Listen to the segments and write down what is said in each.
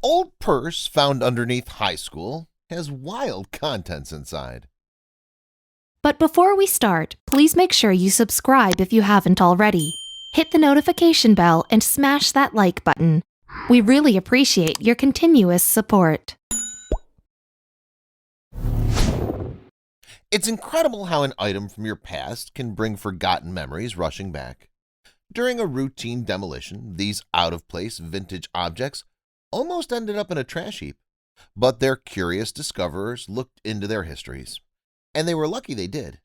Old purse found underneath high school has wild contents inside. But before we start, please make sure you subscribe if you haven't already. Hit the notification bell and smash that like button. We really appreciate your continuous support. It's incredible how an item from your past can bring forgotten memories rushing back. During a routine demolition, these out-of-place vintage objects almost ended up in a trash heap, but their curious discoverers looked into their histories, and they were lucky they did.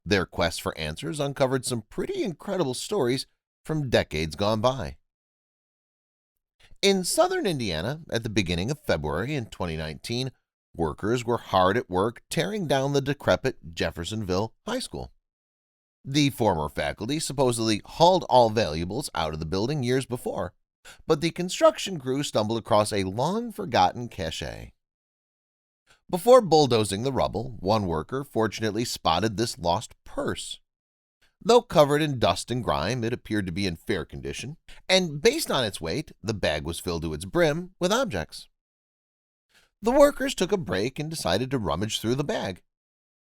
Their quest for answers uncovered some pretty incredible stories from decades gone by. In southern Indiana, at the beginning of February in 2019, workers were hard at work tearing down the decrepit Jeffersonville High School. The former faculty supposedly hauled all valuables out of the building years before, but the construction crew stumbled across a long-forgotten cache. Before bulldozing the rubble, one worker fortunately spotted this lost purse. Though covered in dust and grime, it appeared to be in fair condition, and based on its weight, the bag was filled to its brim with objects. The workers took a break and decided to rummage through the bag.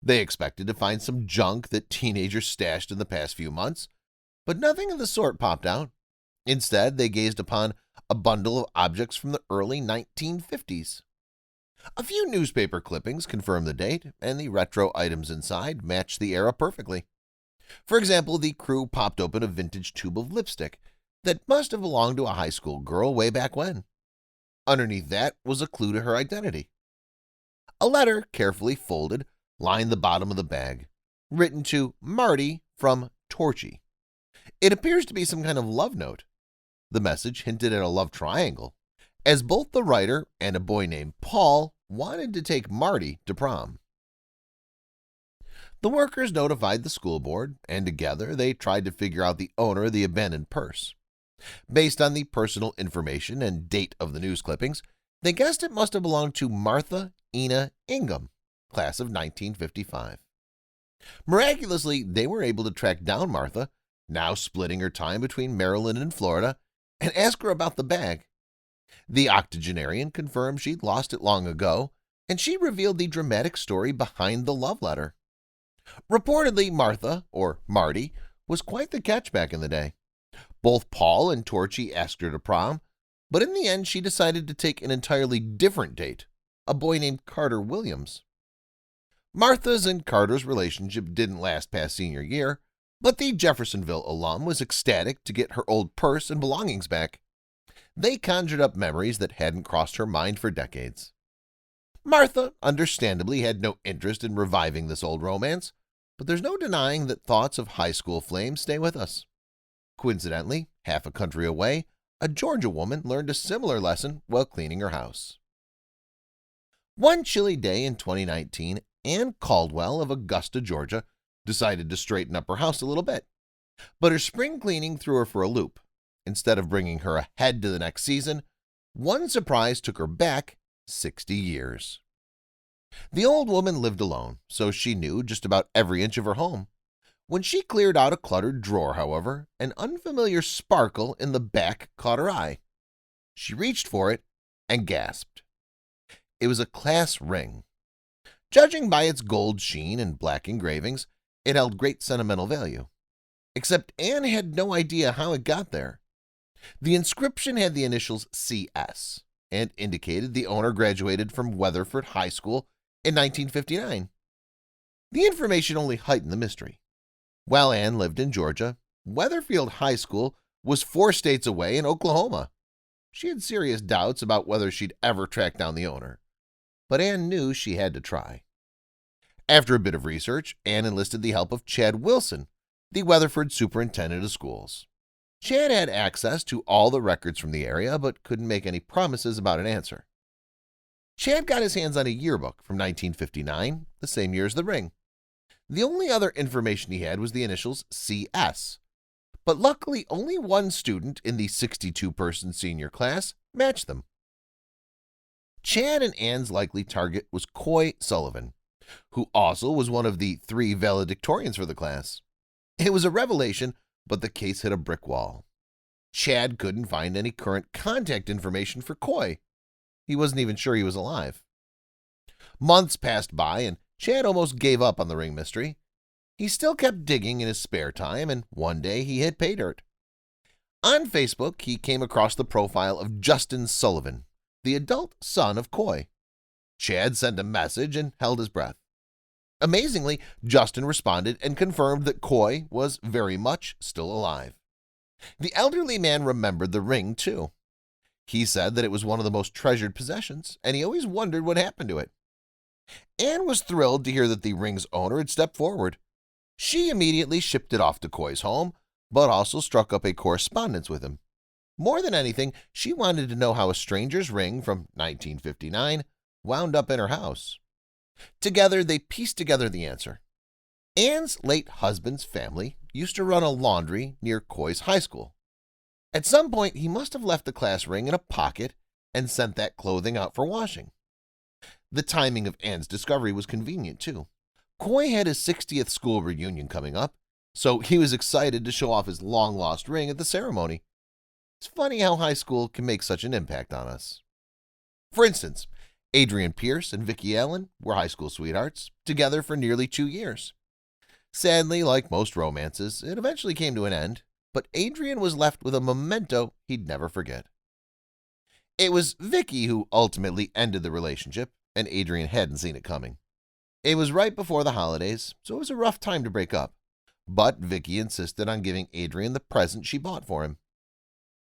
They expected to find some junk that teenagers stashed in the past few months, but nothing of the sort popped out. Instead, they gazed upon a bundle of objects from the early 1950s. A few newspaper clippings confirmed the date, and the retro items inside matched the era perfectly. For example, the crew popped open a vintage tube of lipstick that must have belonged to a high school girl way back when. Underneath that was a clue to her identity. A letter, carefully folded, lined the bottom of the bag, written to Marty from Torchy. It appears to be some kind of love note. The message hinted at a love triangle, as both the writer and a boy named Paul wanted to take Marty to prom. The workers notified the school board, and together they tried to figure out the owner of the abandoned purse. Based on the personal information and date of the news clippings, they guessed it must have belonged to Martha Ina Ingham, class of 1955. Miraculously, they were able to track down Martha, now splitting her time between Maryland and Florida, and ask her about the bag. The octogenarian confirmed she'd lost it long ago, and she revealed the dramatic story behind the love letter. Reportedly, Martha, or Marty, was quite the catch back in the day. Both Paul and Torchy asked her to prom, but in the end she decided to take an entirely different date, a boy named Carter Williams. Martha's and Carter's relationship didn't last past senior year, but the Jeffersonville alum was ecstatic to get her old purse and belongings back. They conjured up memories that hadn't crossed her mind for decades. Martha, understandably, had no interest in reviving this old romance, but there's no denying that thoughts of high school flames stay with us. Coincidentally, half a country away, a Georgia woman learned a similar lesson while cleaning her house. One chilly day in 2019, Ann Caldwell of Augusta, Georgia, decided to straighten up her house a little bit. But her spring cleaning threw her for a loop. Instead of bringing her ahead to the next season, one surprise took her back 60 years. The old woman lived alone, so she knew just about every inch of her home. When she cleared out a cluttered drawer, however, an unfamiliar sparkle in the back caught her eye. She reached for it and gasped. It was a class ring. Judging by its gold sheen and black engravings, it held great sentimental value. Except Anne had no idea how it got there. The inscription had the initials CS and indicated the owner graduated from Weatherford High School in 1959. The information only heightened the mystery. While Anne lived in Georgia, Weatherfield High School was 4 states away in Oklahoma. She had serious doubts about whether she'd ever track down the owner, but Anne knew she had to try. After a bit of research, Anne enlisted the help of Chad Wilson, the Weatherford superintendent of schools. Chad had access to all the records from the area, but couldn't make any promises about an answer. Chad got his hands on a yearbook from 1959, the same year as the ring. The only other information he had was the initials CS, but luckily only one student in the 62-person senior class matched them. Chad and Anne's likely target was Coy Sullivan, who also was one of the 3 valedictorians for the class. It was a revelation, but the case hit a brick wall. Chad couldn't find any current contact information for Coy. He wasn't even sure he was alive. Months passed by, and Chad almost gave up on the ring mystery. He still kept digging in his spare time, and one day he hit pay dirt. On Facebook, he came across the profile of Justin Sullivan, the adult son of Coy. Chad sent a message and held his breath. Amazingly, Justin responded and confirmed that Coy was very much still alive. The elderly man remembered the ring, too. He said that it was one of the most treasured possessions, and he always wondered what happened to it. Anne was thrilled to hear that the ring's owner had stepped forward. She immediately shipped it off to Coy's home, but also struck up a correspondence with him. More than anything, she wanted to know how a stranger's ring from 1959 wound up in her house. Together, they pieced together the answer. Anne's late husband's family used to run a laundry near Coy's high school. At some point, he must have left the class ring in a pocket and sent that clothing out for washing. The timing of Anne's discovery was convenient, too. Coy had his 60th school reunion coming up, so he was excited to show off his long-lost ring at the ceremony. It's funny how high school can make such an impact on us. For instance, Adrian Pierce and Vicki Allen were high school sweethearts, together for nearly 2 years. Sadly, like most romances, it eventually came to an end, but Adrian was left with a memento he'd never forget. It was Vicki who ultimately ended the relationship, and Adrian hadn't seen it coming. It was right before the holidays, so it was a rough time to break up, but Vicki insisted on giving Adrian the present she bought for him.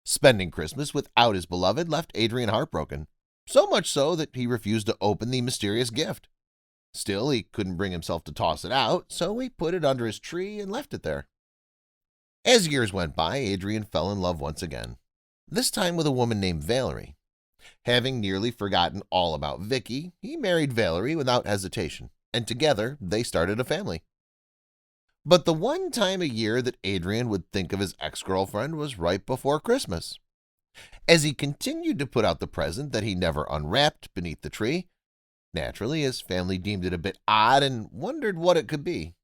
Spending Christmas without his beloved left Adrian heartbroken, so much so that he refused to open the mysterious gift. Still, he couldn't bring himself to toss it out, so he put it under his tree and left it there. As years went by, Adrian fell in love once again, this time with a woman named Valerie. Having nearly forgotten all about Vicki, he married Valerie without hesitation, and together they started a family. But the one time a year that Adrian would think of his ex-girlfriend was right before Christmas. As he continued to put out the present that he never unwrapped beneath the tree, naturally his family deemed it a bit odd and wondered what it could be.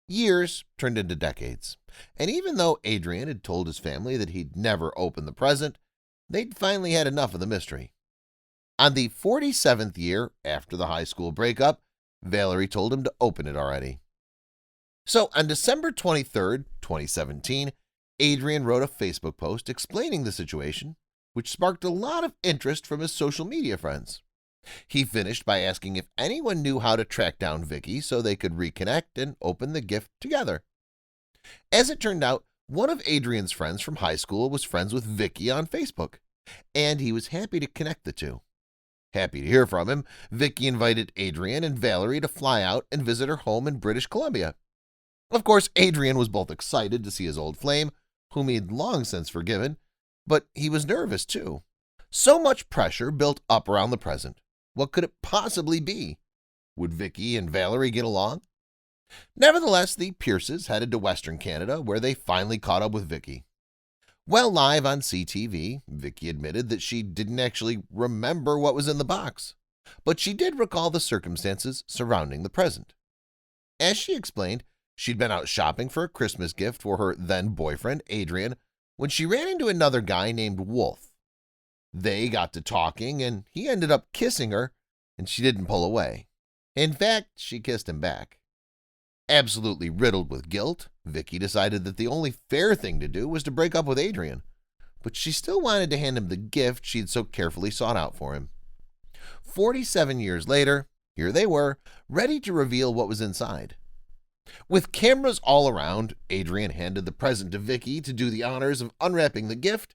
Years turned into decades, and even though Adrian had told his family that he'd never open the present, they'd finally had enough of the mystery. On the 47th year after the high school breakup, Valerie told him to open it already. So on December 23rd, 2017, Adrian wrote a Facebook post explaining the situation, which sparked a lot of interest from his social media friends. He finished by asking if anyone knew how to track down Vicki so they could reconnect and open the gift together. As it turned out, one of Adrian's friends from high school was friends with Vicki on Facebook, and he was happy to connect the two. Happy to hear from him, Vicki invited Adrian and Valerie to fly out and visit her home in British Columbia. Of course, Adrian was both excited to see his old flame, whom he'd long since forgiven, but he was nervous too. So much pressure built up around the present. What could it possibly be? Would Vicki and Valerie get along? Nevertheless, the Pierces headed to Western Canada, where they finally caught up with Vicki. While live on CTV, Vicki admitted that she didn't actually remember what was in the box, but she did recall the circumstances surrounding the present. As she explained, she'd been out shopping for a Christmas gift for her then-boyfriend, Adrian, when she ran into another guy named Wolf. They got to talking, and he ended up kissing her, and she didn't pull away. In fact, she kissed him back. Absolutely riddled with guilt, Vicki decided that the only fair thing to do was to break up with Adrian, but she still wanted to hand him the gift she'd so carefully sought out for him. 47 years later, here they were, ready to reveal what was inside. With cameras all around, Adrian handed the present to Vicki to do the honors of unwrapping the gift.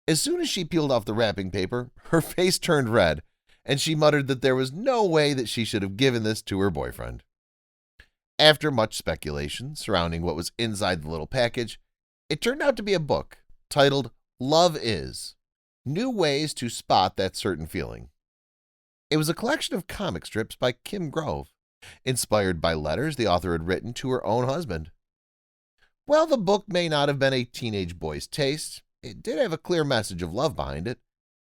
As soon as she peeled off the wrapping paper, her face turned red, and she muttered that there was no way that she should have given this to her boyfriend. After much speculation surrounding what was inside the little package, it turned out to be a book titled Love Is: New Ways to Spot That Certain Feeling. It was a collection of comic strips by Kim Grove, inspired by letters the author had written to her own husband. While the book may not have been a teenage boy's taste, it did have a clear message of love behind it.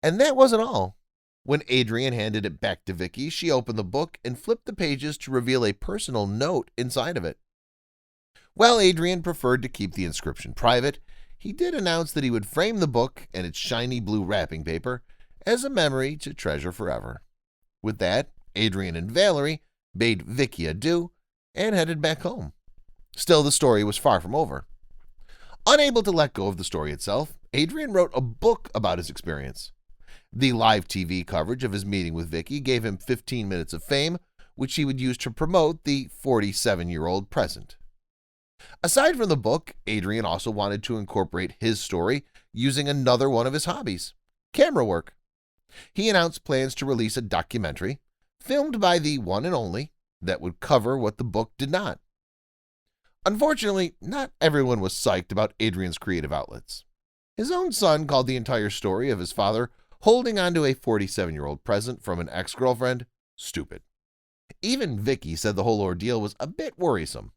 And that wasn't all. When Adrian handed it back to Vicki, she opened the book and flipped the pages to reveal a personal note inside of it. While Adrian preferred to keep the inscription private, he did announce that he would frame the book and its shiny blue wrapping paper as a memory to treasure forever. With that, Adrian and Valerie bade Vicky adieu and headed back home. Still, the story was far from over. Unable to let go of the story itself, Adrian wrote a book about his experience. The live TV coverage of his meeting with Vicky gave him 15 minutes of fame, which he would use to promote the 47-year-old present. Aside from the book, Adrian also wanted to incorporate his story using another one of his hobbies, camera work. He announced plans to release a documentary, filmed by the one and only, that would cover what the book did not. Unfortunately, not everyone was psyched about Adrian's creative outlets. His own son called the entire story of his father holding onto a 47-year-old present from an ex-girlfriend stupid. Even Vicky said the whole ordeal was a bit worrisome.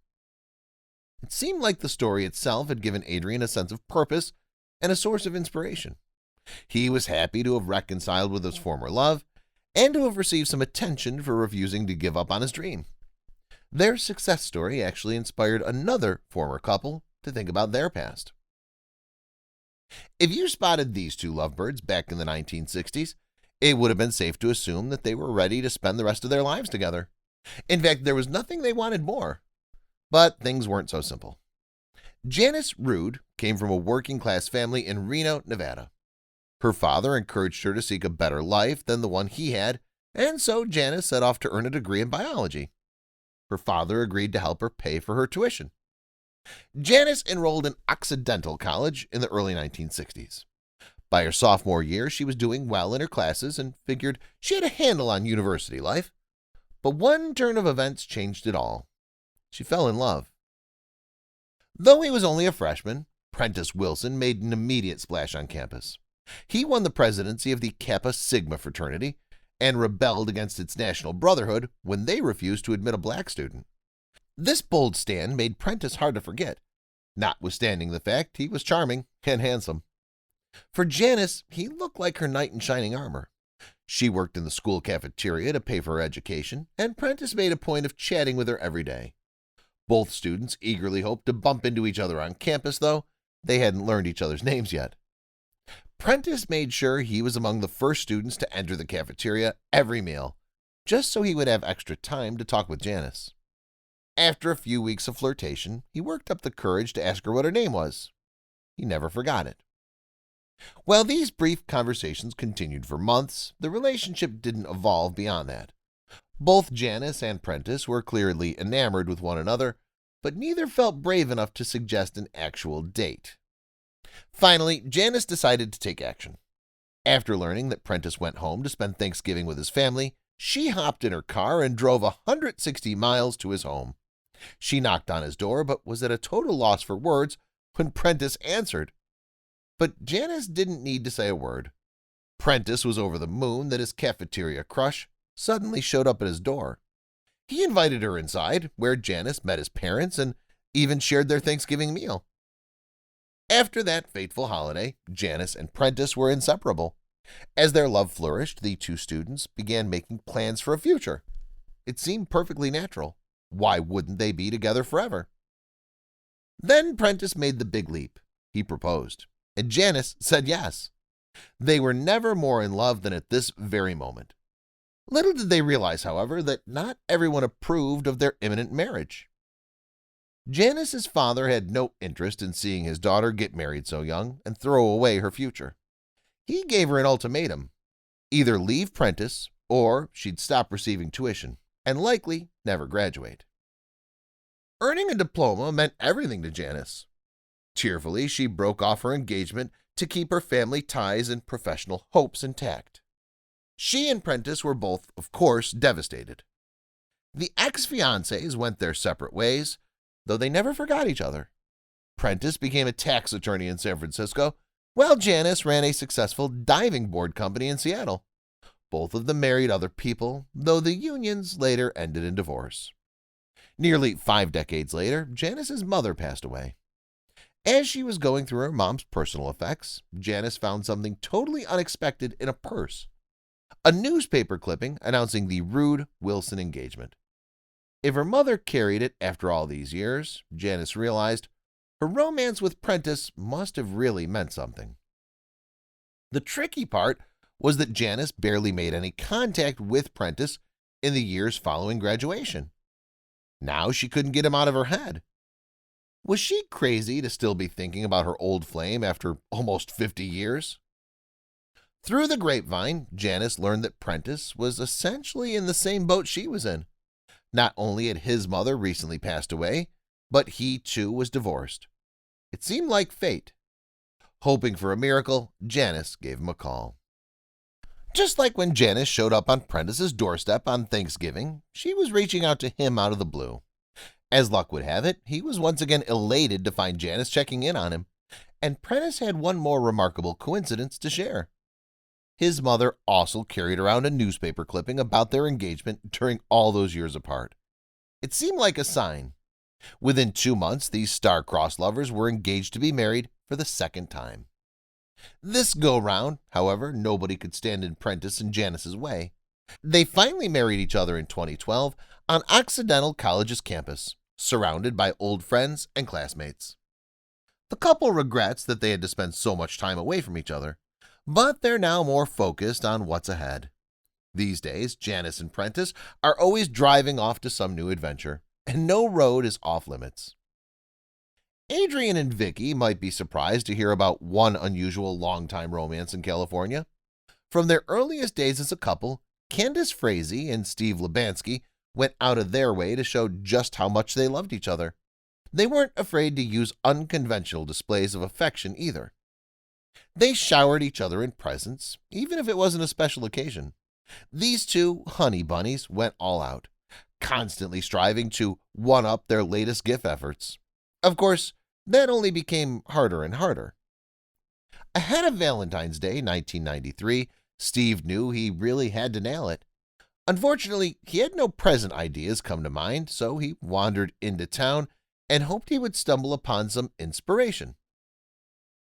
It seemed like the story itself had given Adrian a sense of purpose and a source of inspiration. He was happy to have reconciled with his former love and to have received some attention for refusing to give up on his dream. Their success story actually inspired another former couple to think about their past. If you spotted these two lovebirds back in the 1960s, it would have been safe to assume that they were ready to spend the rest of their lives together. In fact, there was nothing they wanted more. But things weren't so simple. Janice Rude came from a working-class family in Reno, Nevada. Her father encouraged her to seek a better life than the one he had, and so Janice set off to earn a degree in biology. Her father agreed to help her pay for her tuition. Janice enrolled in Occidental College in the early 1960s. By her sophomore year, she was doing well in her classes and figured she had a handle on university life. But one turn of events changed it all. She fell in love. Though he was only a freshman, Prentice Wilson made an immediate splash on campus. He won the presidency of the Kappa Sigma fraternity and rebelled against its national brotherhood when they refused to admit a black student. This bold stand made Prentice hard to forget, notwithstanding the fact he was charming and handsome. For Janice, he looked like her knight in shining armor. She worked in the school cafeteria to pay for her education, and Prentice made a point of chatting with her every day. Both students eagerly hoped to bump into each other on campus, though they hadn't learned each other's names yet. Prentice made sure he was among the first students to enter the cafeteria every meal, just so he would have extra time to talk with Janice. After a few weeks of flirtation, he worked up the courage to ask her what her name was. He never forgot it. While these brief conversations continued for months, the relationship didn't evolve beyond that. Both Janice and Prentice were clearly enamored with one another, but neither felt brave enough to suggest an actual date. Finally, Janice decided to take action. After learning that Prentice went home to spend Thanksgiving with his family, she hopped in her car and drove 160 miles to his home. She knocked on his door, but was at a total loss for words when Prentice answered. But Janice didn't need to say a word. Prentice was over the moon that his cafeteria crush suddenly showed up at his door. He invited her inside, where Janice met his parents and even shared their Thanksgiving meal. After that fateful holiday, Janice and Prentice were inseparable. As their love flourished, the two students began making plans for a future. It seemed perfectly natural. Why wouldn't they be together forever? Then Prentice made the big leap. He proposed, and Janice said yes. They were never more in love than at this very moment. Little did they realize, however, that not everyone approved of their imminent marriage. Janice's father had no interest in seeing his daughter get married so young and throw away her future. He gave her an ultimatum: either leave Prentice or she'd stop receiving tuition and likely never graduate. Earning a diploma meant everything to Janice. Tearfully, she broke off her engagement to keep her family ties and professional hopes intact. She and Prentice were both, of course, devastated. The ex-fiancés went their separate ways, though they never forgot each other. Prentice became a tax attorney in San Francisco, while Janice ran a successful diving board company in Seattle. Both of them married other people, though the unions later ended in divorce. Nearly 5 decades later, Janice's mother passed away. As she was going through her mom's personal effects, Janice found something totally unexpected in a purse: a newspaper clipping announcing the Rude-Wilson engagement. If her mother carried it after all these years, Janice realized her romance with Prentice must have really meant something. The tricky part was that Janice barely made any contact with Prentice in the years following graduation. Now she couldn't get him out of her head. Was she crazy to still be thinking about her old flame after almost 50 years? Through the grapevine, Janice learned that Prentice was essentially in the same boat she was in. Not only had his mother recently passed away, but he too was divorced. It seemed like fate. Hoping for a miracle, Janice gave him a call. Just like when Janice showed up on Prentice's doorstep on Thanksgiving, she was reaching out to him out of the blue. As luck would have it, he was once again elated to find Janice checking in on him, and Prentice had one more remarkable coincidence to share. His mother also carried around a newspaper clipping about their engagement during all those years apart. It seemed like a sign. Within 2 months, these star-crossed lovers were engaged to be married for the second time. This go-round, however, nobody could stand in Prentice and Janice's way. They finally married each other in 2012 on Occidental College's campus, surrounded by old friends and classmates. The couple regrets that they had to spend so much time away from each other, but they're now more focused on what's ahead. These days, Janice and Prentice are always driving off to some new adventure, and no road is off limits. Adrian and Vicky might be surprised to hear about one unusual long-time romance in California. From their earliest days as a couple, Candace Frazee and Steve Lubansky went out of their way to show just how much they loved each other. They weren't afraid to use unconventional displays of affection either. They showered each other in presents, even if it wasn't a special occasion. These two honey bunnies went all out, constantly striving to one-up their latest gift efforts. Of course, that only became harder and harder. Ahead of Valentine's Day 1993, Steve knew he really had to nail it. Unfortunately, he had no present ideas come to mind, so he wandered into town and hoped he would stumble upon some inspiration.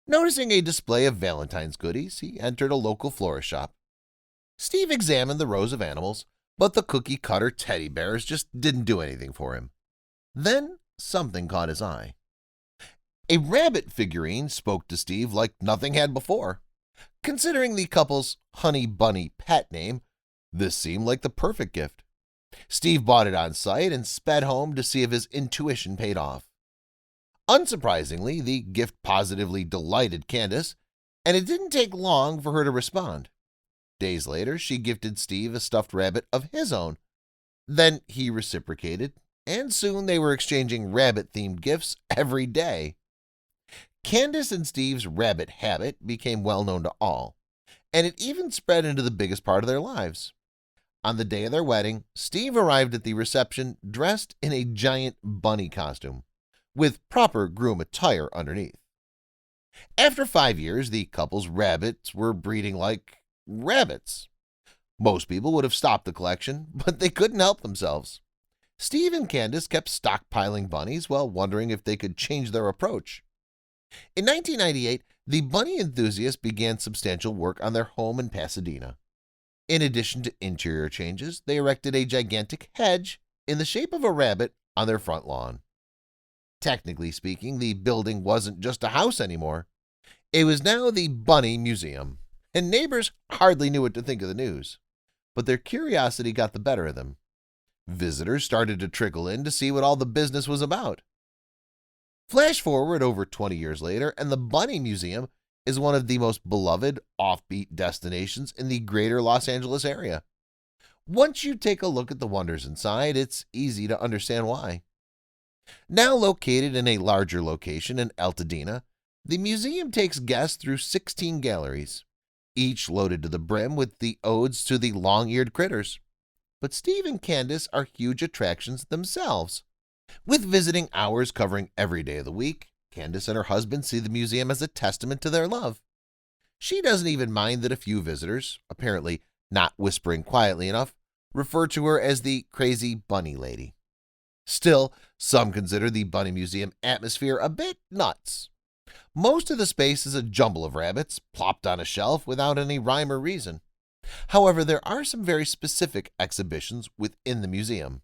Noticing a display of Valentine's goodies, he entered a local florist shop. Steve examined the rows of animals, but the cookie-cutter teddy bears just didn't do anything for him. Then something caught his eye. A rabbit figurine spoke to Steve like nothing had before. Considering the couple's Honey Bunny pet name, this seemed like the perfect gift. Steve bought it on site and sped home to see if his intuition paid off. Unsurprisingly, the gift positively delighted Candace, and it didn't take long for her to respond. Days later, she gifted Steve a stuffed rabbit of his own. Then he reciprocated, and soon they were exchanging rabbit-themed gifts every day. Candace and Steve's rabbit habit became well known to all, and it even spread into the biggest part of their lives. On the day of their wedding, Steve arrived at the reception dressed in a giant bunny costume, with proper groom attire underneath. After 5 years, the couple's rabbits were breeding like rabbits. Most people would have stopped the collection, but they couldn't help themselves. Steve and Candace kept stockpiling bunnies while wondering if they could change their approach. In 1998, the bunny enthusiasts began substantial work on their home in Pasadena. In addition to interior changes, they erected a gigantic hedge in the shape of a rabbit on their front lawn. Technically speaking, the building wasn't just a house anymore. It was now the Bunny Museum, and neighbors hardly knew what to think of the news. But their curiosity got the better of them. Visitors started to trickle in to see what all the business was about. Flash forward over 20 years later, and the Bunny Museum is one of the most beloved offbeat destinations in the greater Los Angeles area. Once you take a look at the wonders inside, it's easy to understand why. Now located in a larger location in Altadena, the museum takes guests through 16 galleries, each loaded to the brim with the odes to the long-eared critters. But Steve and Candace are huge attractions themselves. With visiting hours covering every day of the week, Candace and her husband see the museum as a testament to their love. She doesn't even mind that a few visitors, apparently not whispering quietly enough, refer to her as the crazy bunny lady. Still, some consider the Bunny Museum atmosphere a bit nuts. Most of the space is a jumble of rabbits plopped on a shelf without any rhyme or reason. However, there are some very specific exhibitions within the museum.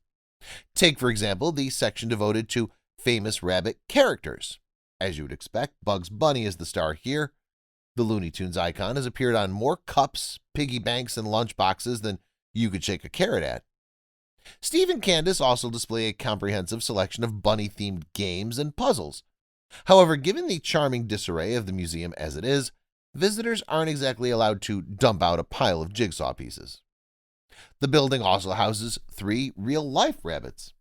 Take, for example, the section devoted to famous rabbit characters. As you would expect, Bugs Bunny is the star here. The Looney Tunes icon has appeared on more cups, piggy banks, and lunch boxes than you could shake a carrot at. Steve and Candace also display a comprehensive selection of bunny-themed games and puzzles. However, given the charming disarray of the museum as it is, visitors aren't exactly allowed to dump out a pile of jigsaw pieces. The building also houses 3 real-life rabbits.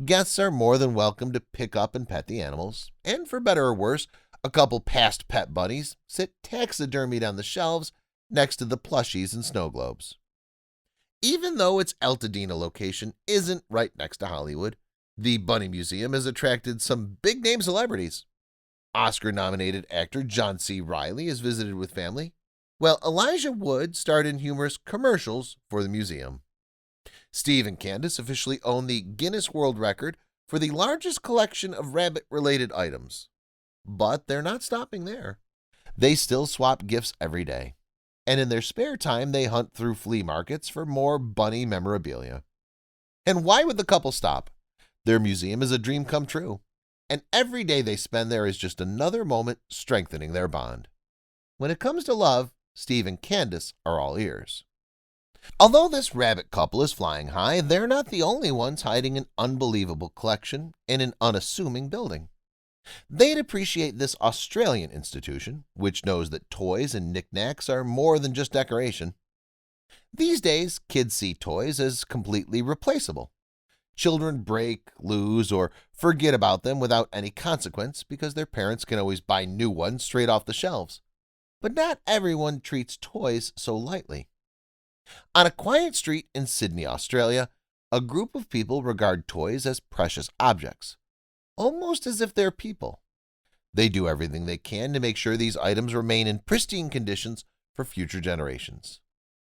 Guests are more than welcome to pick up and pet the animals, and for better or worse, a couple past pet bunnies sit taxidermied on the shelves next to the plushies and snow globes. Even though its Altadena location isn't right next to Hollywood, the Bunny Museum has attracted some big-name celebrities. Oscar-nominated actor John C. Reilly has visited with family, while Elijah Wood starred in humorous commercials for the museum. Steve and Candace officially own the Guinness World Record for the largest collection of rabbit-related items. But they're not stopping there. They still swap gifts every day, and in their spare time they hunt through flea markets for more bunny memorabilia. And why would the couple stop? Their museum is a dream come true, and every day they spend there is just another moment strengthening their bond. When it comes to love, Steve and Candace are all ears. Although this rabbit couple is flying high, they're not the only ones hiding an unbelievable collection in an unassuming building. They'd appreciate this Australian institution, which knows that toys and knickknacks are more than just decoration. These days, kids see toys as completely replaceable. Children break, lose, or forget about them without any consequence because their parents can always buy new ones straight off the shelves. But not everyone treats toys so lightly. On a quiet street in Sydney, Australia, a group of people regard toys as precious objects, almost as if they're people. They do everything they can to make sure these items remain in pristine conditions for future generations.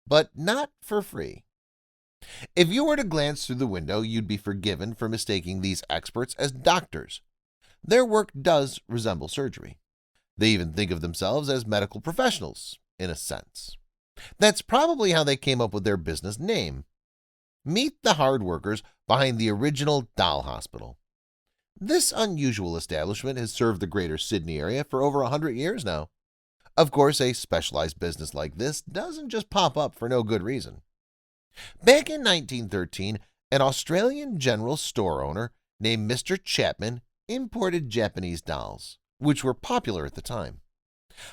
But not for free. If you were to glance through the window, you'd be forgiven for mistaking these experts as doctors. Their work does resemble surgery. They even think of themselves as medical professionals, in a sense. That's probably how they came up with their business name. Meet the hard workers behind the original doll hospital. This unusual establishment has served the greater Sydney area for over 100 years now. Of course, a specialized business like this doesn't just pop up for no good reason. Back in 1913, an Australian general store owner named Mr. Chapman imported Japanese dolls, which were popular at the time.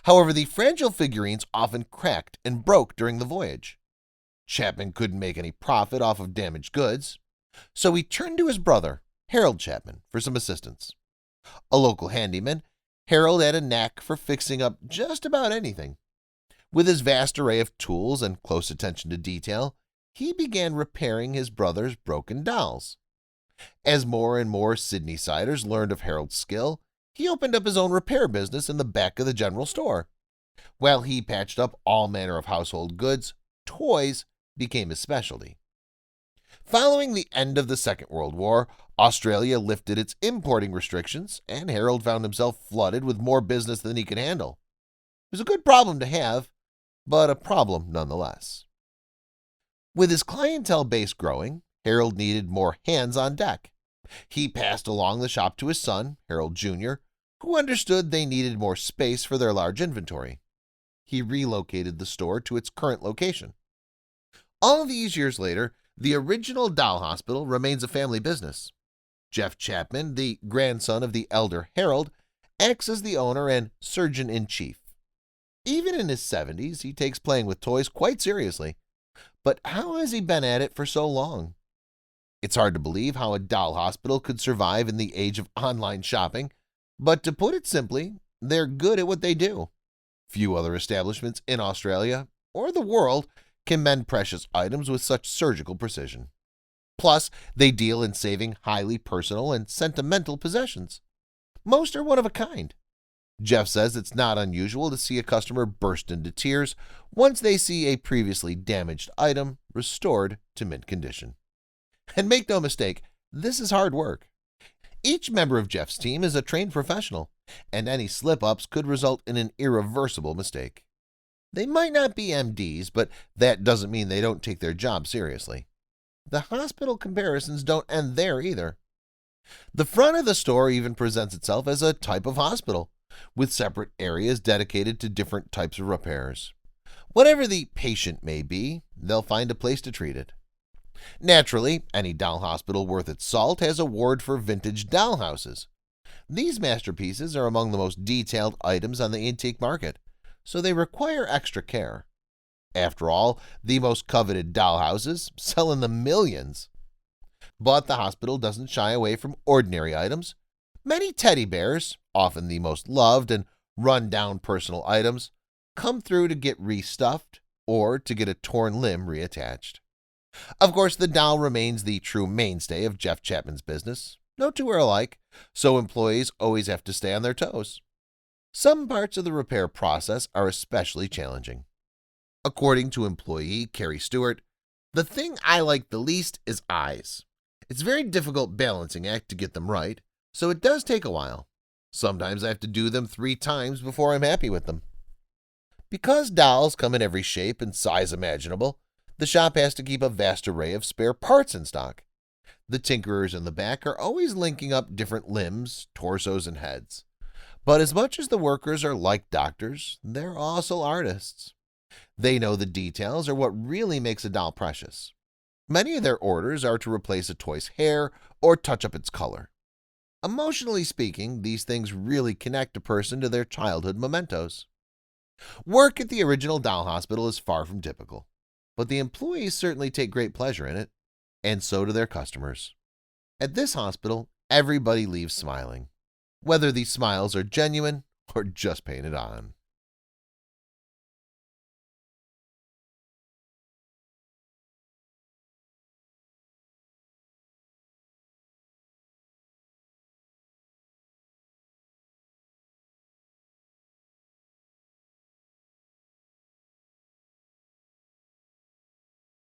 However, the fragile figurines often cracked and broke during the voyage. Chapman couldn't make any profit off of damaged goods, so he turned to his brother, Harold Chapman, for some assistance. A local handyman, Harold had a knack for fixing up just about anything. With his vast array of tools and close attention to detail, he began repairing his brother's broken dolls. As more and more Sydney-siders learned of Harold's skill, he opened up his own repair business in the back of the general store. While he patched up all manner of household goods, toys became his specialty. Following the end of the Second World War, Australia lifted its importing restrictions, and Harold found himself flooded with more business than he could handle. It was a good problem to have, but a problem nonetheless. With his clientele base growing, Harold needed more hands on deck. He passed along the shop to his son, Harold Jr., who understood they needed more space for their large inventory. He relocated the store to its current location. All these years later, the original doll hospital remains a family business. Jeff Chapman, the grandson of the elder Harold, acts as the owner and surgeon-in-chief. Even in his 70s, he takes playing with toys quite seriously. But how has he been at it for so long? It's hard to believe how a doll hospital could survive in the age of online shopping, but to put it simply, they're good at what they do. Few other establishments in Australia or the world can mend precious items with such surgical precision. Plus, they deal in saving highly personal and sentimental possessions. Most are one of a kind. Jeff says it's not unusual to see a customer burst into tears once they see a previously damaged item restored to mint condition. And make no mistake, this is hard work. Each member of Jeff's team is a trained professional, and any slip-ups could result in an irreversible mistake. They might not be MDs, but that doesn't mean they don't take their job seriously. The hospital comparisons don't end there either. The front of the store even presents itself as a type of hospital, with separate areas dedicated to different types of repairs. Whatever the patient may be, they'll find a place to treat it. Naturally, any doll hospital worth its salt has a ward for vintage doll houses. These masterpieces are among the most detailed items on the antique market, so they require extra care. After all, the most coveted doll houses sell in the millions. But the hospital doesn't shy away from ordinary items. Many teddy bears, often the most loved and run-down personal items, come through to get restuffed or to get a torn limb reattached. Of course, the doll remains the true mainstay of Jeff Chapman's business. No two are alike, so employees always have to stay on their toes. Some parts of the repair process are especially challenging. According to employee Carrie Stewart, "The thing I like the least is eyes. It's a very difficult balancing act to get them right, so it does take a while. Sometimes I have to do them 3 times before I'm happy with them." Because dolls come in every shape and size imaginable, the shop has to keep a vast array of spare parts in stock. The tinkerers in the back are always linking up different limbs, torsos, and heads. But as much as the workers are like doctors, they're also artists. They know the details are what really makes a doll precious. Many of their orders are to replace a toy's hair or touch up its color. Emotionally speaking, these things really connect a person to their childhood mementos. Work at the original doll hospital is far from typical, but the employees certainly take great pleasure in it, and so do their customers. At this hospital, everybody leaves smiling, whether these smiles are genuine or just painted on.